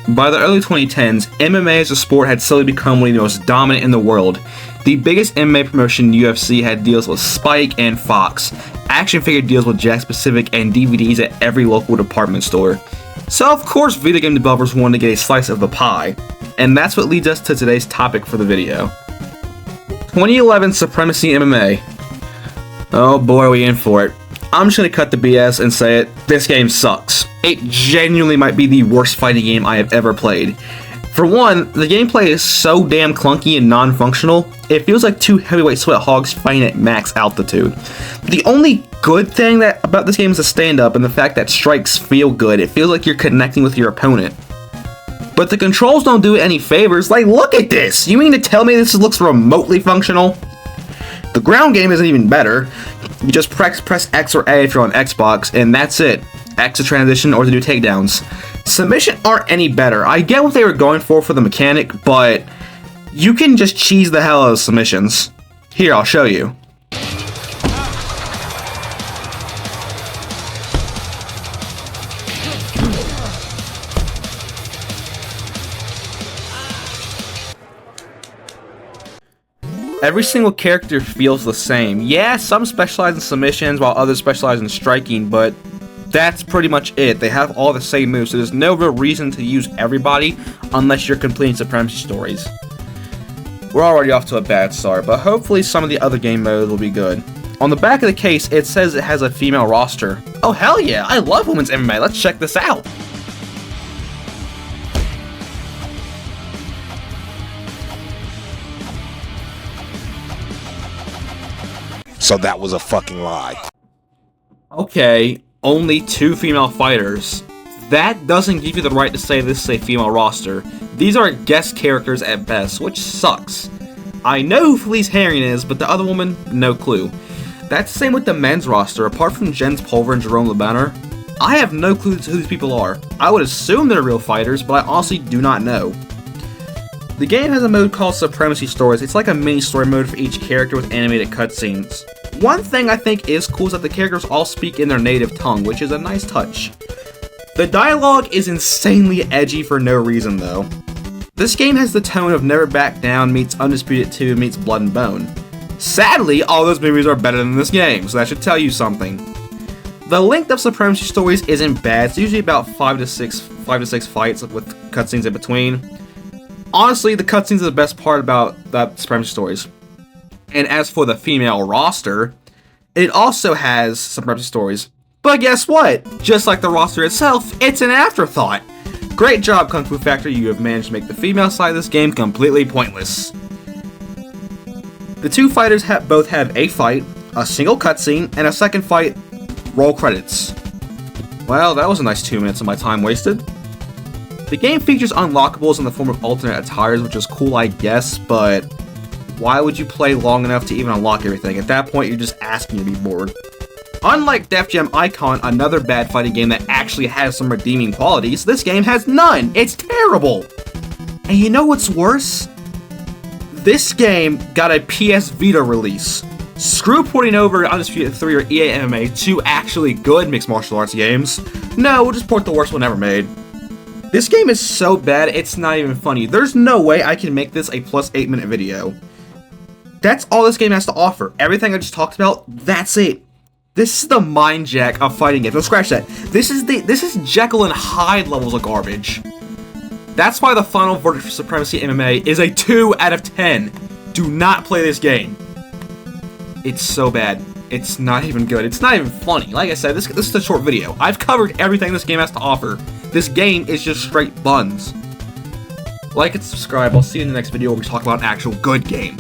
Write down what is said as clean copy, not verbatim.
By the early 2010s, MMA as a sport had slowly become one of the most dominant in the world. The biggest MMA promotion, UFC, had deals with Spike and Fox, action figure deals with Jakks Pacific, and DVDs at every local department store. So of course video game developers wanted to get a slice of the pie, and that's what leads us to today's topic for the video. 2011 Supremacy MMA. Oh boy, are we in for it. I'm just gonna cut the BS and say it, this game sucks. It genuinely might be the worst fighting game I have ever played. For one, the gameplay is so damn clunky and non-functional, it feels like two heavyweight sweat hogs fighting at max altitude. The only good thing about this game is the stand-up and the fact that strikes feel good. It feels like you're connecting with your opponent. But the controls don't do it any favors. Like, look at this! You mean to tell me this looks remotely functional? The ground game isn't even better. You just press X or A if you're on Xbox, and that's it. X to transition or to do takedowns. Submission aren't any better. I get what they were going for the mechanic, but you can just cheese the hell out of submissions. Here, I'll show you. Every single character feels the same. Yeah, some specialize in submissions while others specialize in striking, but that's pretty much it. They have all the same moves, so there's no real reason to use everybody unless you're completing Supremacy stories. We're already off to a bad start, but hopefully some of the other game modes will be good. On the back of the case, it says it has a female roster. Oh hell yeah, I love women's MMA, let's check this out. So that was a fucking lie. Okay, only 2 female fighters. That doesn't give you the right to say this is a female roster. These are guest characters at best, which sucks. I know who Felice Herring is, but the other woman, no clue. That's the same with the men's roster. Apart from Jens Pulver and Jerome LeBanner, I have no clue who these people are. I would assume they're real fighters, but I honestly do not know. The game has a mode called Supremacy Stories. It's like a mini story mode for each character with animated cutscenes. One thing I think is cool is that the characters all speak in their native tongue, which is a nice touch. The dialogue is insanely edgy for no reason though. This game has the tone of Never Back Down meets Undisputed 2 meets Blood and Bone. Sadly, all those movies are better than this game, so that should tell you something. The length of Supremacy Stories isn't bad. It's usually about 5 to 6 fights with cutscenes in between. Honestly, the cutscenes are the best part about the Supremacy Stories. And as for the female roster, it also has Supremacy Stories. But guess what? Just like the roster itself, it's an afterthought. Great job, Kung Fu Factory, you have managed to make the female side of this game completely pointless. The 2 fighters both have a fight, a single cutscene, and a second fight, roll credits. Well, that was a nice 2 minutes of my time wasted. The game features unlockables in the form of alternate attires, which is cool I guess, but why would you play long enough to even unlock everything? At that point, you're just asking to be bored. Unlike Def Jam Icon, another bad fighting game that actually has some redeeming qualities, this game has none! It's terrible! And you know what's worse? This game got a PS Vita release. Screw porting over Undisputed 3 or EA MMA to actually good mixed martial arts games. No, we'll just port the worst one ever made. This game is so bad, it's not even funny. There's no way I can make this a plus 8-minute video. That's all this game has to offer. Everything I just talked about, that's it. This is the mind jack of fighting games. No, scratch that. This is Jekyll and Hyde levels of garbage. That's why the final verdict for Supremacy MMA is a 2 out of 10. Do not play this game. It's so bad. It's not even good. It's not even funny. Like I said, this is a short video. I've covered everything this game has to offer. This game is just straight buns. Like and subscribe. I'll see you in the next video where we talk about an actual good game.